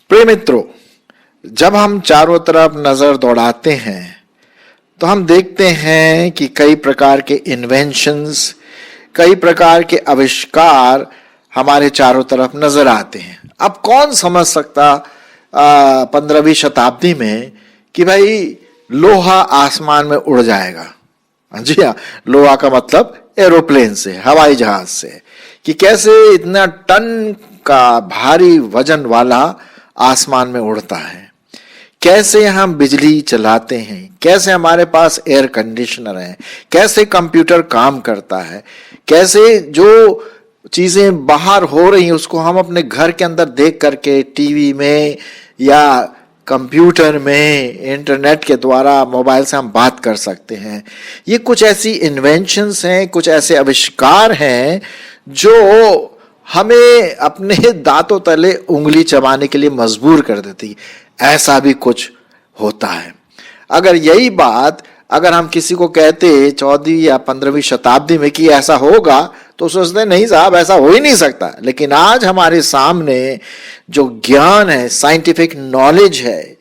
प्रिय मित्रों, जब हम चारों तरफ नजर दौड़ाते हैं तो हम देखते हैं कि कई प्रकार के इन्वेंशंस, कई प्रकार के आविष्कार हमारे चारों तरफ नजर आते हैं। अब कौन समझ सकता 15वीं शताब्दी में कि भाई लोहा आसमान में उड़ जाएगा। जी हाँ, लोहा का मतलब एरोप्लेन से, हवाई जहाज से, कि कैसे इतना टन का भारी वजन वाला आसमान में उड़ता है, कैसे हम बिजली चलाते हैं, कैसे हमारे पास एयर कंडीशनर है, कैसे कंप्यूटर काम करता है, कैसे जो चीजें बाहर हो रही हैं उसको हम अपने घर के अंदर देख करके टीवी में या कंप्यूटर में, इंटरनेट के द्वारा, मोबाइल से हम बात कर सकते हैं। ये कुछ ऐसी इन्वेंशंस हैं, कुछ ऐसे आविष्कार हैं जो हमें अपने दांतों तले उंगली चबाने के लिए मजबूर कर देती। ऐसा भी कुछ होता है। अगर यही बात अगर हम किसी को कहते 14वीं या 15वीं शताब्दी में कि ऐसा होगा, तो सोचते नहीं साहब, ऐसा हो ही नहीं सकता। लेकिन आज हमारे सामने जो ज्ञान है, साइंटिफिक नॉलेज है,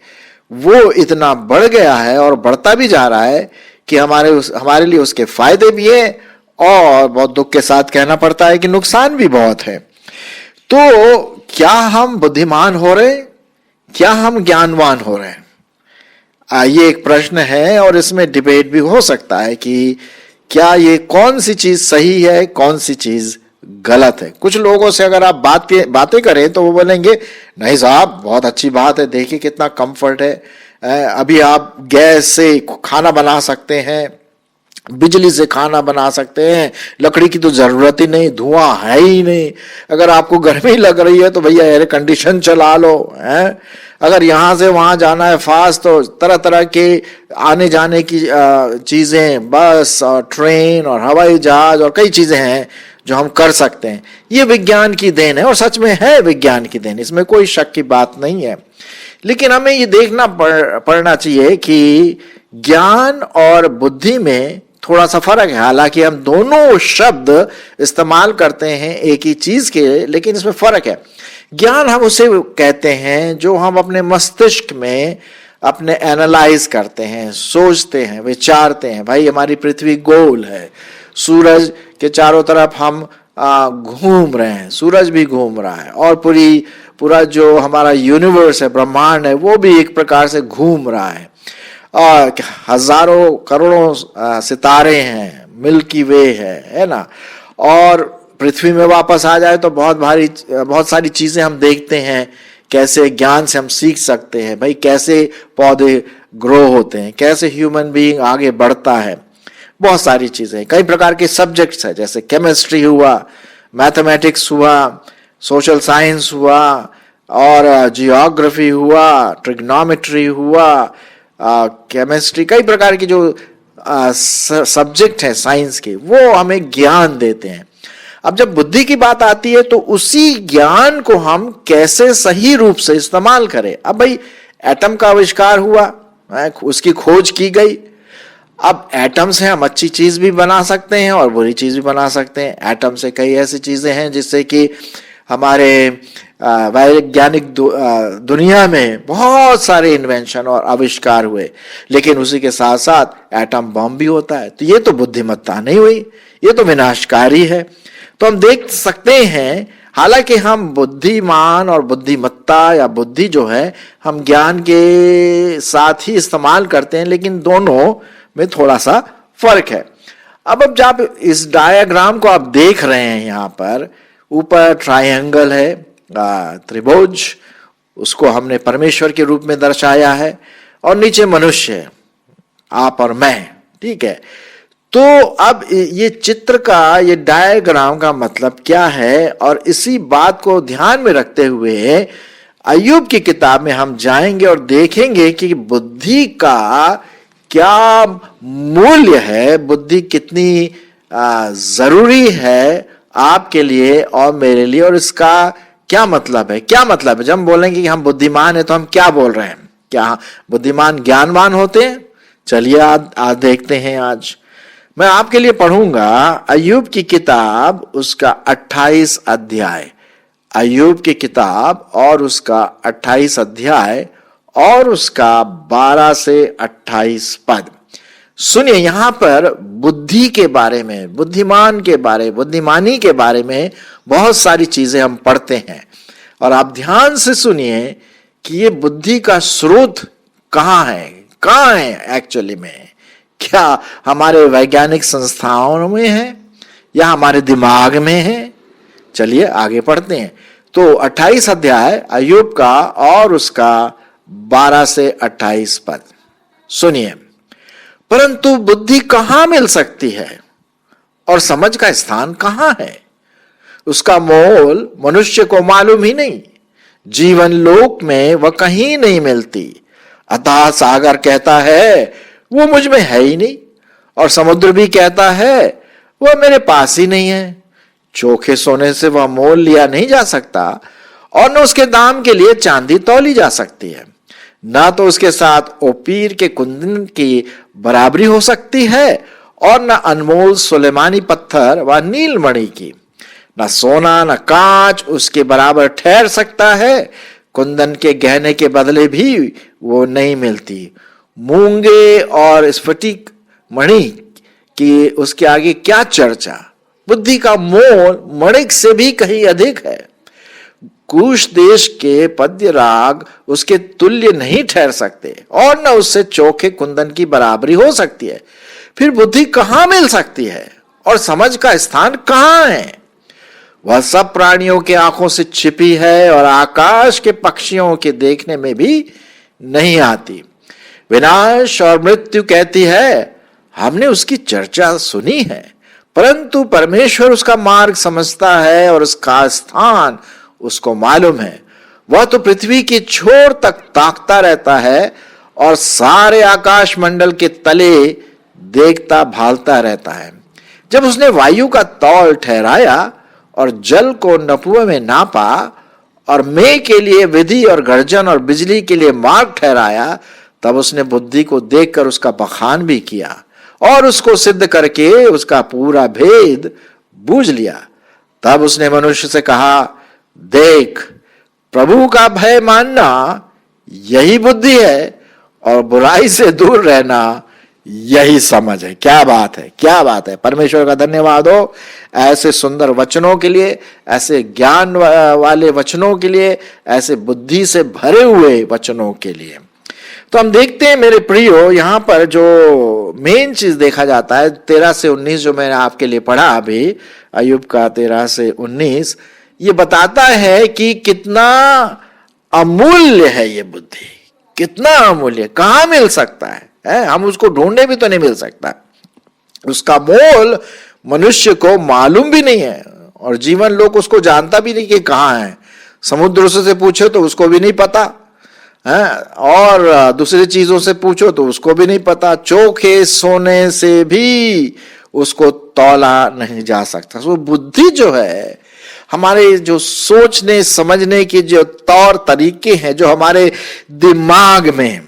वो इतना बढ़ गया है और बढ़ता भी जा रहा है कि हमारे लिए उसके फायदे भी हैं और बहुत दुख के साथ कहना पड़ता है कि नुकसान भी बहुत है। तो क्या हम बुद्धिमान हो रहे, क्या हम ज्ञानवान हो रहे हैं? ये एक प्रश्न है और इसमें डिबेट भी हो सकता है कि क्या ये कौन सी चीज सही है, कौन सी चीज गलत है। कुछ लोगों से अगर आप बातें करें तो वो बोलेंगे नहीं साहब, बहुत अच्छी बात है, देखिए कितना कंफर्ट है, अभी आप गैस से खाना बना सकते हैं, बिजली से खाना बना सकते हैं, लकड़ी की तो जरूरत ही नहीं, धुआं है ही नहीं। अगर आपको गर्मी लग रही है तो भैया एयर कंडीशन चला लो, हैं? अगर यहाँ से वहां जाना है फास्ट, तो तरह तरह के आने जाने की चीजें, बस और ट्रेन और हवाई जहाज और कई चीजें हैं जो हम कर सकते हैं। ये विज्ञान की देन है और सच में है विज्ञान की देन, इसमें कोई शक की बात नहीं है। लेकिन हमें ये देखना पड़ना चाहिए कि ज्ञान और बुद्धि में थोड़ा सा फर्क है। हालांकि हम दोनों शब्द इस्तेमाल करते हैं एक ही चीज के, लेकिन इसमें फर्क है। ज्ञान हम उसे कहते हैं जो हम अपने मस्तिष्क में अपने एनालाइज करते हैं, सोचते हैं, विचारते हैं। भाई हमारी पृथ्वी गोल है, सूरज के चारों तरफ हम घूम रहे हैं, सूरज भी घूम रहा है और पूरा जो हमारा यूनिवर्स है, ब्रह्मांड है, वो भी एक प्रकार से घूम रहा है। और हजारों करोड़ों सितारे हैं, मिल्की वे है ना। और पृथ्वी में वापस आ जाए तो बहुत सारी चीजें हम देखते हैं, कैसे ज्ञान से हम सीख सकते हैं। भाई कैसे पौधे ग्रो होते हैं, कैसे ह्यूमन बीइंग आगे बढ़ता है, बहुत सारी चीजें। कई प्रकार के सब्जेक्ट्स हैं, जैसे केमिस्ट्री हुआ, मैथमेटिक्स हुआ, सोशल साइंस हुआ और जियोग्राफी हुआ, ट्रिग्नोमेट्री हुआ, केमिस्ट्री, कई प्रकार की जो सब्जेक्ट हैं साइंस के, वो हमें ज्ञान देते हैं। अब जब बुद्धि की बात आती है तो उसी ज्ञान को हम कैसे सही रूप से इस्तेमाल करें। अब भाई एटम का आविष्कार हुआ, उसकी खोज की गई। अब एटम से हम अच्छी चीज भी बना सकते हैं और बुरी चीज भी बना सकते हैं। एटम से कई ऐसी चीजें हैं जिससे कि हमारे वैज्ञानिक दुनिया में बहुत सारे इन्वेंशन और आविष्कार हुए, लेकिन उसी के साथ साथ एटम बम भी होता है। तो ये तो बुद्धिमत्ता नहीं हुई, ये तो विनाशकारी है। तो हम देख सकते हैं, हालांकि हम बुद्धिमान और बुद्धिमत्ता या बुद्धि जो है हम ज्ञान के साथ ही इस्तेमाल करते हैं, लेकिन दोनों में थोड़ा सा फर्क है। अब जब इस डायग्राम को आप देख रहे हैं, यहाँ पर ऊपर ट्रायंगल है, त्रिभुज, उसको हमने परमेश्वर के रूप में दर्शाया है, और नीचे मनुष्य है, आप और मैं, ठीक है। तो अब ये चित्र का, ये डायग्राम का मतलब क्या है, और इसी बात को ध्यान में रखते हुए अय्यूब की किताब में हम जाएंगे और देखेंगे कि बुद्धि का क्या मूल्य है, बुद्धि कितनी जरूरी है आपके लिए और मेरे लिए, और इसका क्या मतलब है। क्या मतलब है जब हम बोलेंगे कि हम बुद्धिमान हैं, तो हम क्या बोल रहे हैं? क्या बुद्धिमान ज्ञानवान होते हैं? चलिए आज देखते हैं। आज मैं आपके लिए पढ़ूंगा अय्यूब की किताब, उसका 28 अध्याय। अय्यूब की किताब और उसका 28 अध्याय और उसका 12 से 28 पद। सुनिए, यहां पर बुद्धि के बारे में, बुद्धिमान के बारे, बुद्धिमानी के बारे में बहुत सारी चीजें हम पढ़ते हैं। और आप ध्यान से सुनिए कि ये बुद्धि का स्रोत कहां है एक्चुअली में। क्या हमारे वैज्ञानिक संस्थाओं में है या हमारे दिमाग में है? चलिए आगे पढ़ते हैं। तो 28 अध्याय अय्यूब का और उसका 12 से 28 पद सुनिए। परंतु बुद्धि कहां मिल सकती है और समझ का स्थान कहां है? उसका मोल मनुष्य को मालूम ही नहीं, जीवन लोक में वह कहीं नहीं मिलती। अतः सागर कहता है वो मुझ में है ही नहीं, और समुद्र भी कहता है वह मेरे पास ही नहीं है। चोखे सोने से वह मोल लिया नहीं जा सकता, और न उसके दाम के लिए चांदी तौली जा सकती है। ना तो उसके साथ ओपीर के कुंदन की बराबरी हो सकती है, और न अनमोल सुलेमानी पत्थर व नीलमणि की। न सोना न कांच उसके बराबर ठहर सकता है। कुंदन के गहने के बदले भी वो नहीं मिलती। मूंगे और स्फटिक मणि की उसके आगे क्या चर्चा। बुद्धि का मोल मणिक से भी कहीं अधिक है। कुश देश के पद्य राग उसके तुल्य नहीं ठहर सकते, और न उससे चोखे कुंदन की बराबरी हो सकती है। फिर बुद्धि कहां मिल सकती है और समझ का स्थान कहां है? वह सब प्राणियों के आंखों से छिपी है, और आकाश के पक्षियों के देखने में भी नहीं आती। विनाश और मृत्यु कहती है हमने उसकी चर्चा सुनी है, परंतु परमेश्वर उसका मार्ग समझता है और उसका स्थान उसको मालूम है। वह तो पृथ्वी की छोर तक ताकता रहता है, और सारे आकाश मंडल के तले देखता भालता रहता है। जब उसने वायु का तौल ठहराया और जल को नपुए में नापा, और मेघ के लिए विधि और गर्जन और बिजली के लिए मार्ग ठहराया, तब उसने बुद्धि को देखकर उसका बखान भी किया, और उसको सिद्ध करके उसका पूरा भेद बूझ लिया। तब उसने मनुष्य से कहा, देख, प्रभु का भय मानना यही बुद्धि है, और बुराई से दूर रहना यही समझ है। क्या बात है, क्या बात है। परमेश्वर का धन्यवाद हो ऐसे सुंदर वचनों के लिए, ऐसे ज्ञान वाले वचनों के लिए, ऐसे बुद्धि से भरे हुए वचनों के लिए। तो हम देखते हैं मेरे प्रियो, यहां पर जो मेन चीज देखा जाता है 13 से 19 जो मैंने आपके लिए पढ़ा अभी, अय्यूब का 13 से 19, ये बताता है कि कितना अमूल्य है ये बुद्धि, कितना अमूल्य, कहां मिल सकता है? हम उसको ढूंढने भी तो नहीं मिल सकता। उसका मोल मनुष्य को मालूम भी नहीं है, और जीवन लोग उसको जानता भी नहीं कि कहां है। समुद्र से पूछो तो उसको भी नहीं पता है, और दूसरी चीजों से पूछो तो उसको भी नहीं पता। चोखे सोने से भी उसको तौला नहीं जा सकता। तो बुद्धि जो है, हमारे जो सोचने समझने के जो तौर तरीके हैं, जो हमारे दिमाग में,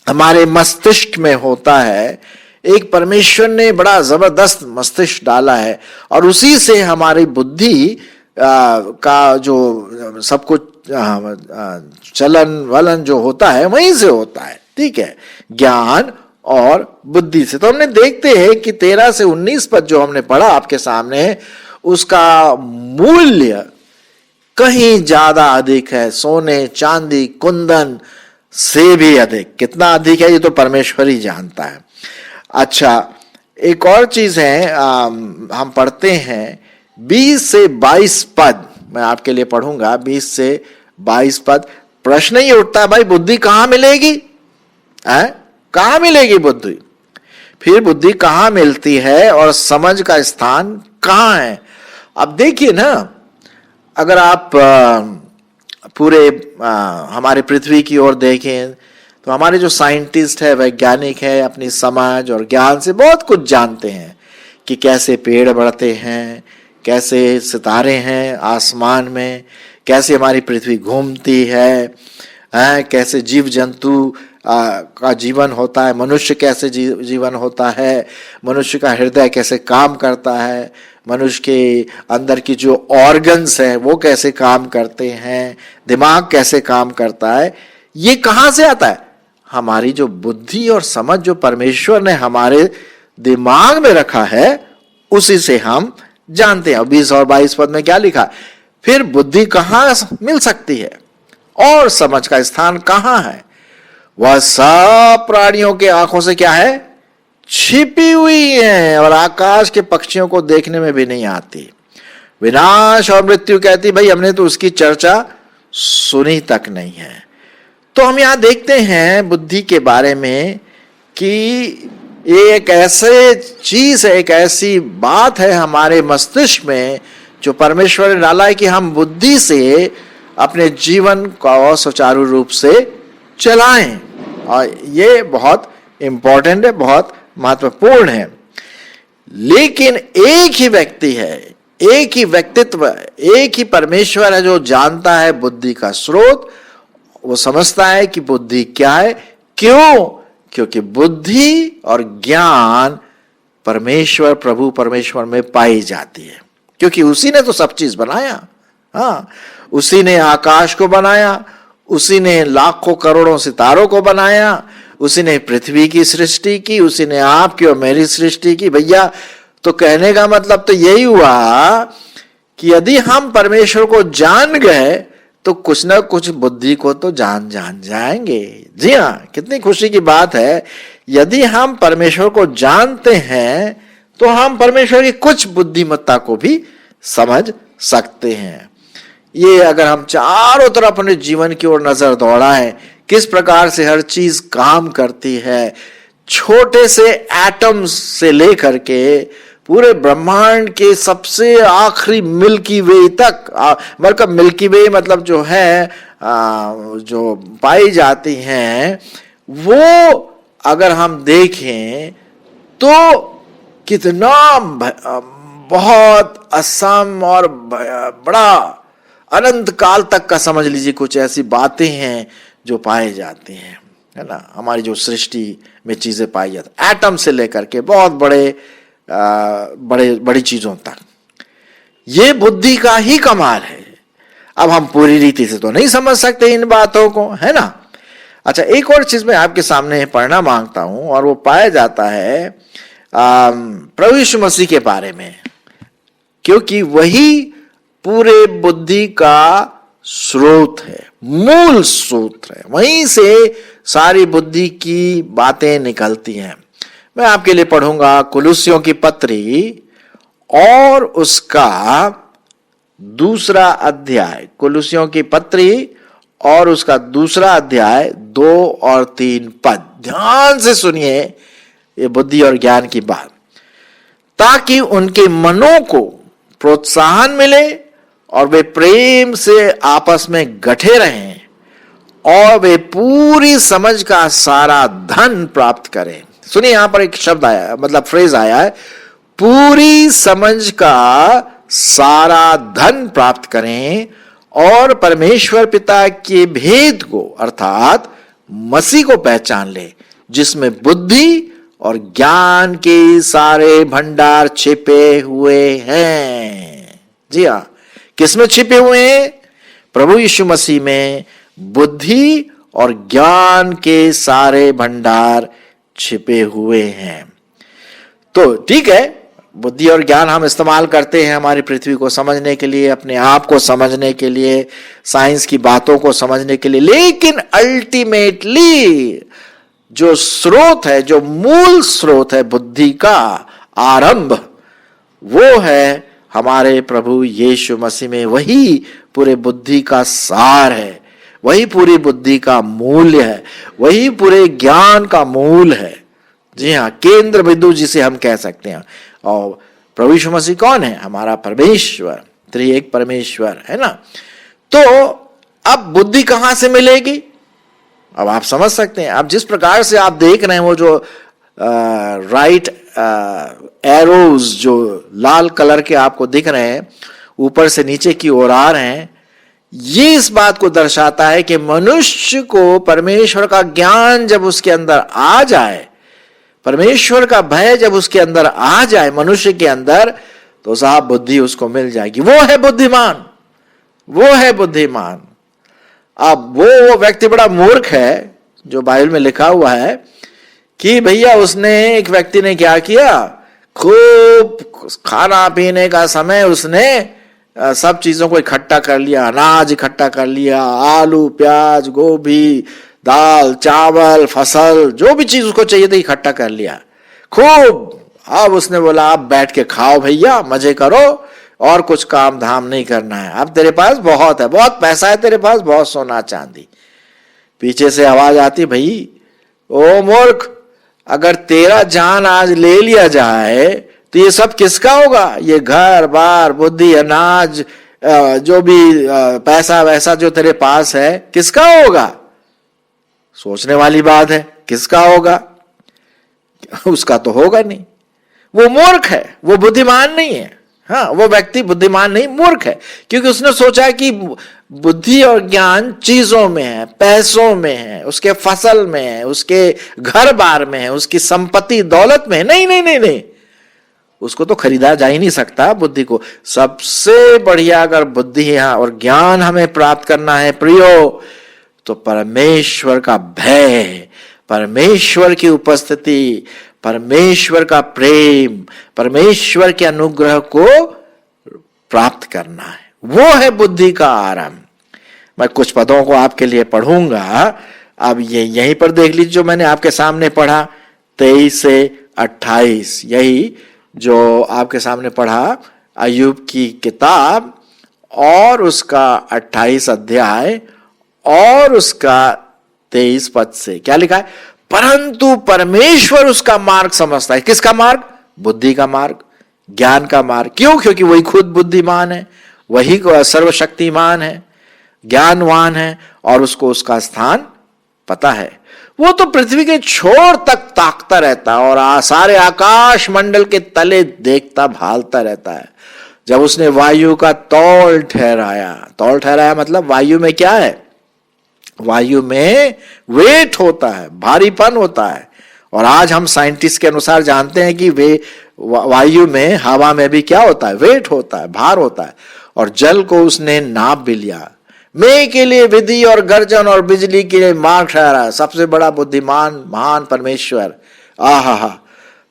हमारे मस्तिष्क में होता है, एक परमेश्वर ने बड़ा जबरदस्त मस्तिष्क डाला है, और उसी से हमारी बुद्धि का जो सब कुछ चलन वलन जो होता है वहीं से होता है। ठीक है, ज्ञान और बुद्धि से। तो हमने देखते हैं कि 13 से 19 पद जो हमने पढ़ा आपके सामने, उसका मूल्य कहीं ज्यादा अधिक है, सोने चांदी कुंदन से भी अधिक। कितना अधिक है ये तो परमेश्वर ही जानता है। अच्छा, एक और चीज है, हम पढ़ते हैं 20 से 22 पद, मैं आपके लिए पढ़ूंगा 20 से 22 पद। प्रश्न ही उठता, भाई बुद्धि कहां मिलेगी? कहां मिलेगी बुद्धि? फिर बुद्धि कहां मिलती है और समझ का स्थान कहां है? अब देखिए ना, अगर आप पूरे हमारे पृथ्वी की ओर देखें तो हमारे जो साइंटिस्ट है, वैज्ञानिक है, अपनी समझ और ज्ञान से बहुत कुछ जानते हैं कि कैसे पेड़ बढ़ते हैं, कैसे सितारे हैं आसमान में, कैसे हमारी पृथ्वी घूमती है, कैसे जीव जंतु का जीवन होता है, मनुष्य कैसे जीवन होता है, मनुष्य का हृदय कैसे काम करता है, मनुष्य के अंदर की जो ऑर्गन्स हैं वो कैसे काम करते हैं, दिमाग कैसे काम करता है, ये कहाँ से आता है? हमारी जो बुद्धि और समझ जो परमेश्वर ने हमारे दिमाग में रखा है उसी से हम जानते हैं। 20 और 22 पद में क्या लिखा? फिर बुद्धि कहाँ मिल सकती है और समझ का स्थान कहाँ है? वह सब प्राणियों के आंखों से क्या है? छिपी हुई है और आकाश के पक्षियों को देखने में भी नहीं आती। विनाश और मृत्यु कहती भाई हमने तो उसकी चर्चा सुनी तक नहीं है। तो हम यहां देखते हैं बुद्धि के बारे में कि ये एक ऐसे चीज है, एक ऐसी बात है हमारे मस्तिष्क में जो परमेश्वर ने डाला है कि हम बुद्धि से अपने जीवन को सुचारू रूप से चलाएं। और ये बहुत इंपॉर्टेंट है, बहुत महत्वपूर्ण है। लेकिन एक ही व्यक्ति है, एक ही व्यक्तित्व, एक ही परमेश्वर है जो जानता है बुद्धि का स्रोत। वो समझता है कि बुद्धि क्या है। क्यों? क्योंकि बुद्धि और ज्ञान परमेश्वर, प्रभु परमेश्वर में पाई जाती है, क्योंकि उसी ने तो सब चीज बनाया। हाँ, उसी ने आकाश को बनाया, उसी ने लाखों करोड़ों सितारों को बनाया, उसी ने पृथ्वी की सृष्टि की, उसी ने आपकी और मेरी सृष्टि की। भैया, तो कहने का मतलब तो यही हुआ कि यदि हम परमेश्वर को जान गए तो कुछ ना कुछ बुद्धि को तो जान जाएंगे। जी हाँ, कितनी खुशी की बात है। यदि हम परमेश्वर को जानते हैं तो हम परमेश्वर की कुछ बुद्धिमत्ता को भी समझ सकते हैं। ये अगर हम चारों तरफ अपने जीवन की ओर नजर दौड़ाएं, किस प्रकार से हर चीज काम करती है, छोटे से एटम्स से लेकर के पूरे ब्रह्मांड के सबसे आखिरी मिल्की वे तक, मतलब मिल्की वे मतलब जो है जो पाई जाती हैं, वो अगर हम देखें तो कितना बहुत असम और बड़ा अनंत काल तक का, समझ लीजिए, कुछ ऐसी बातें हैं जो पाए जाते हैं, है ना। हमारी जो सृष्टि में चीजें पाई जाती, एटम से लेकर के बहुत बड़ी चीजों तक, ये बुद्धि का ही कमाल है। अब हम पूरी रीति से तो नहीं समझ सकते इन बातों को, है ना। अच्छा, एक और चीज मैं आपके सामने पढ़ना मांगता हूं और वो पाया जाता है प्रभु यीशु मसीह के बारे में, क्योंकि वही पूरे बुद्धि का स्रोत है, मूल स्रोत है। वहीं से सारी बुद्धि की बातें निकलती हैं। मैं आपके लिए पढ़ूंगा कुलुस्सियों की पत्री और उसका 2 अध्याय, कुलुस्सियों की पत्री और उसका 2 अध्याय 2 और 3 पद। ध्यान से सुनिए ये बुद्धि और ज्ञान की बात, ताकि उनके मनों को प्रोत्साहन मिले और वे प्रेम से आपस में गठे रहें और वे पूरी समझ का सारा धन प्राप्त करें। सुनिए, यहां पर एक शब्द आया, मतलब फ्रेज आया है, पूरी समझ का सारा धन प्राप्त करें और परमेश्वर पिता के भेद को, अर्थात मसीह को पहचान ले, जिसमें बुद्धि और ज्ञान के सारे भंडार छिपे हुए हैं। जी हाँ, किसमें छिपे हुए हैं? प्रभु यीशु मसीह में बुद्धि और ज्ञान के सारे भंडार छिपे हुए हैं। तो ठीक है, बुद्धि और ज्ञान हम इस्तेमाल करते हैं हमारी पृथ्वी को समझने के लिए, अपने आप को समझने के लिए, साइंस की बातों को समझने के लिए, लेकिन अल्टीमेटली जो स्रोत है, जो मूल स्रोत है बुद्धि का आरंभ, वो है हमारे प्रभु यीशु मसीह में। वही पूरे बुद्धि का सार है, वही पूरी बुद्धि का मूल्य है, वही पूरे ज्ञान का मूल है। जी हाँ, केंद्र बिंदु जिसे हम कह सकते हैं। और प्रभु यीशु मसीह कौन है? हमारा परमेश्वर, त्रिएक परमेश्वर, है ना। तो अब बुद्धि कहां से मिलेगी? अब आप समझ सकते हैं। अब जिस प्रकार से आप देख रहे हैं वो जो राइट एरोज जो लाल कलर के आपको दिख रहे हैं, ऊपर से नीचे की ओर आ रहे हैं, ये इस बात को दर्शाता है कि मनुष्य को परमेश्वर का ज्ञान जब उसके अंदर आ जाए, परमेश्वर का भय जब उसके अंदर आ जाए मनुष्य के अंदर, तो साहब बुद्धि उसको मिल जाएगी। वो है बुद्धिमान, वो है बुद्धिमान। अब वो व्यक्ति बड़ा मूर्ख है जो बाइबल में लिखा हुआ है कि भैया उसने, एक व्यक्ति ने क्या किया, खूब खाना पीने का समय उसने सब चीजों को इकट्ठा कर लिया, अनाज इकट्ठा कर लिया, आलू प्याज गोभी दाल चावल फसल जो भी चीज उसको चाहिए था इकट्ठा कर लिया खूब। अब उसने बोला अब बैठ के खाओ भैया, मजे करो और कुछ काम धाम नहीं करना है, अब तेरे पास बहुत है, बहुत पैसा है तेरे पास, बहुत सोना चांदी। पीछे से आवाज आती, भाई ओ मूर्ख, अगर तेरा जान आज ले लिया जाए तो ये सब किसका होगा? ये घर बार बुद्धि अनाज जो भी पैसा वैसा जो तेरे पास है किसका होगा? सोचने वाली बात है, किसका होगा? उसका तो होगा नहीं। वो मूर्ख है, वो बुद्धिमान नहीं है। हाँ, वो व्यक्ति बुद्धिमान नहीं, मूर्ख है, क्योंकि उसने सोचा कि बुद्धि और ज्ञान चीजों में है, पैसों में है, उसके फसल में है, उसके घर बार में है, उसकी संपत्ति दौलत में है। नहीं नहीं नहीं नहीं, उसको तो खरीदा जा ही नहीं सकता बुद्धि को। सबसे बढ़िया अगर बुद्धि है और ज्ञान हमें प्राप्त करना है प्रियो, तो परमेश्वर का भय, परमेश्वर की उपस्थिति, परमेश्वर का प्रेम, परमेश्वर के अनुग्रह को प्राप्त करना है। वो है बुद्धि का आरंभ। मैं कुछ पदों को आपके लिए पढ़ूंगा, अब ये यहीं पर देख लीजिए जो मैंने आपके सामने पढ़ा 23 से 28, यही जो आपके सामने पढ़ा अय्यूब की किताब और उसका 28 अध्याय और उसका 23 पद से क्या लिखा है? परंतु परमेश्वर उसका मार्ग समझता है। किसका मार्ग? बुद्धि का मार्ग, ज्ञान का मार्ग। क्यों? क्योंकि वही खुद बुद्धिमान है, वही सर्वशक्तिमान है, ज्ञानवान है और उसको उसका स्थान पता है। वो तो पृथ्वी के छोर तक ताकता रहता है और सारे आकाश मंडल के तले देखता भालता रहता है। जब उसने वायु का तौल ठहराया, तौल ठहराया मतलब वायु में क्या है? वायु में वेट होता है, भारीपन होता है। और आज हम साइंटिस्ट के अनुसार जानते हैं कि वे वायु में, हवा में भी क्या होता है? वेट होता है, भार होता है। और जल को उसने नाप भी लिया। मेघ के लिए विधि और गर्जन और बिजली के लिए मार्ग ठहरा। सबसे बड़ा बुद्धिमान महान परमेश्वर। आहा,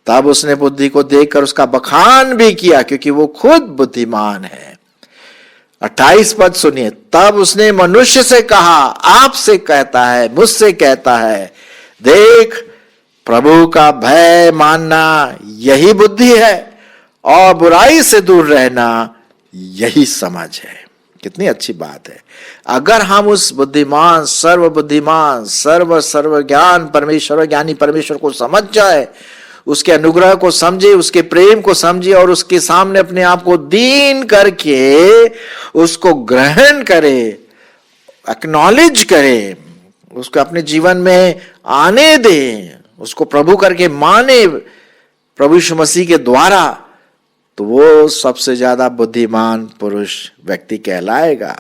तब उसने बुद्धि को देखकर उसका बखान भी किया, क्योंकि वो खुद बुद्धिमान है। 28 पद सुनिए। तब उसने मनुष्य से कहा, आपसे कहता है, मुझसे कहता है, देख प्रभु का भय मानना यही बुद्धि है और बुराई से दूर रहना यही समझ है। कितनी अच्छी बात है। अगर हम उस बुद्धिमान, सर्व ज्ञान परमेश्वर, ज्ञानी परमेश्वर को समझ जाए, उसके अनुग्रह को समझे, उसके प्रेम को समझे और उसके सामने अपने आप को दीन करके उसको ग्रहण करे, एक्नॉलेज करे, उसको अपने जीवन में आने दे, उसको प्रभु करके माने प्रभु यीशु मसीह के द्वारा, तो वो सबसे ज्यादा बुद्धिमान पुरुष व्यक्ति कहलाएगा।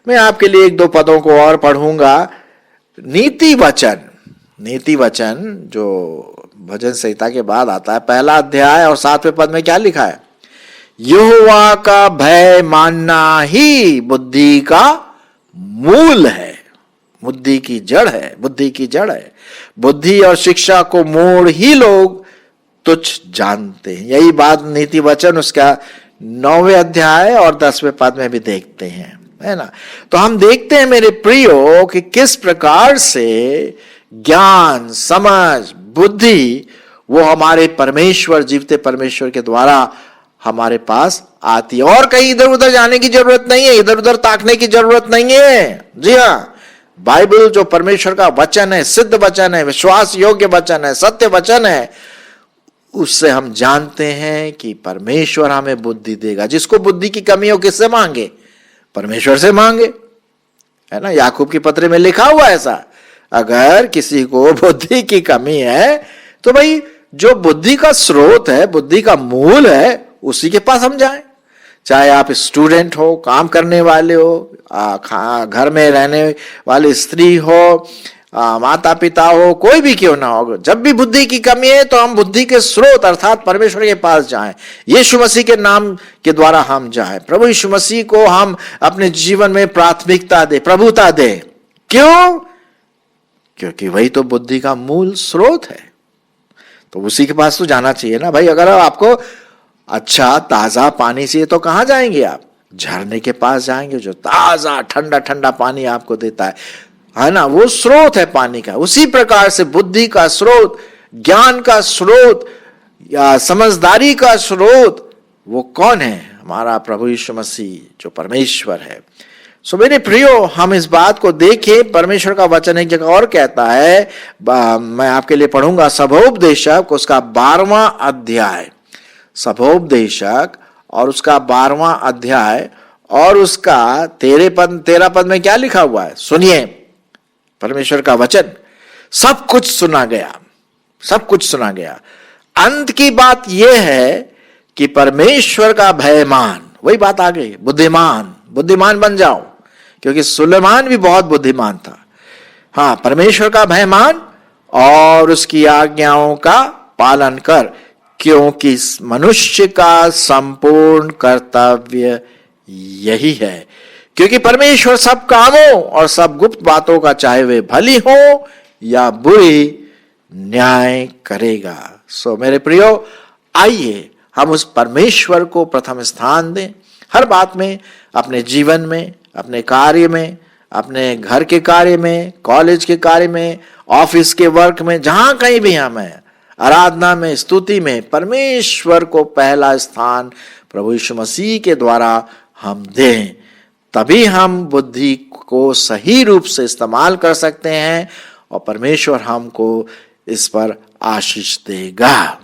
मैं आपके लिए 1-2 पदों को और पढ़ूंगा। नीति वचन जो भजन संहिता के बाद आता है, 1 अध्याय और 7वें पद में क्या लिखा है? यहोवा का भय मानना ही बुद्धि का मूल है, बुद्धि की जड़ है, बुद्धि की जड़ है। बुद्धि और शिक्षा को मूढ़ ही लोग तुच्छ जानते हैं। यही बात नीति वचन उसका 9वें अध्याय और 10वें पद में भी देखते हैं, है ना। तो हम देखते हैं मेरे प्रियो कि किस प्रकार से ज्ञान, समझ, बुद्धि वो हमारे परमेश्वर, जीवते परमेश्वर के द्वारा हमारे पास आती है। और कहीं इधर उधर जाने की जरूरत नहीं है, इधर उधर ताकने की जरूरत नहीं है। जी हाँ, बाइबल जो परमेश्वर का वचन है, सिद्ध वचन है, विश्वास योग्य वचन है, सत्य वचन है, उससे हम जानते हैं कि परमेश्वर हमें बुद्धि देगा। जिसको बुद्धि की कमी हो किससे मांगे? परमेश्वर से मांगे, है ना। याकूब की पत्री में लिखा हुआ ऐसा, अगर किसी को बुद्धि की कमी है तो भाई जो बुद्धि का स्रोत है, बुद्धि का मूल है, उसी के पास हम जाएं। चाहे आप स्टूडेंट हो, काम करने वाले हो, घर में रहने वाली स्त्री हो, माता पिता हो, कोई भी क्यों ना हो, जब भी बुद्धि की कमी है तो हम बुद्धि के स्रोत अर्थात परमेश्वर के पास जाएं। यीशु मसीह के नाम के द्वारा हम जाएं, प्रभु यीशु मसीह को हम अपने जीवन में प्राथमिकता दे, प्रभुता दे। क्यों? क्योंकि वही तो बुद्धि का मूल स्रोत है। तो उसी के पास तो जाना चाहिए ना भाई। अगर आपको अच्छा ताजा पानी चाहिए तो कहां जाएंगे आप? झरने के पास जाएंगे जो ताजा ठंडा ठंडा पानी आपको देता है ना, वो स्रोत है पानी का। उसी प्रकार से बुद्धि का स्रोत, ज्ञान का स्रोत या समझदारी का स्रोत वो कौन है? हमारा प्रभु यीशु मसीह जो परमेश्वर है। सो मेरे प्रियो, हम इस बात को देखें। परमेश्वर का वचन एक जगह और कहता है, मैं आपके लिए पढ़ूंगा सबोपदेशक उसका 12वां अध्याय, सबोपदेशक और उसका 12वां अध्याय और उसका 13 पद में क्या लिखा हुआ है सुनिए। परमेश्वर का वचन, सब कुछ सुना गया, सब कुछ सुना गया। अंत की बात यह है कि परमेश्वर का भय मान। वही बात आ गई, बुद्धिमान, बुद्धिमान बन जाओ, क्योंकि सुलेमान भी बहुत बुद्धिमान था। हाँ, परमेश्वर का भय मान और उसकी आज्ञाओं का पालन कर, क्योंकि मनुष्य का संपूर्ण कर्तव्य यही है। क्योंकि परमेश्वर सब कामों और सब गुप्त बातों का, चाहे वे भली हो या बुरी, न्याय करेगा। सो मेरे प्रियो, आइए हम उस परमेश्वर को प्रथम स्थान दें हर बात में, अपने जीवन में, अपने कार्य में, अपने घर के कार्य में, कॉलेज के कार्य में, ऑफिस के वर्क में, जहां कहीं भी हम हैं, आराधना में, स्तुति में, परमेश्वर को पहला स्थान प्रभु यीशु मसीह के द्वारा हम दें। तभी हम बुद्धि को सही रूप से इस्तेमाल कर सकते हैं और परमेश्वर हमको इस पर आशीष देगा।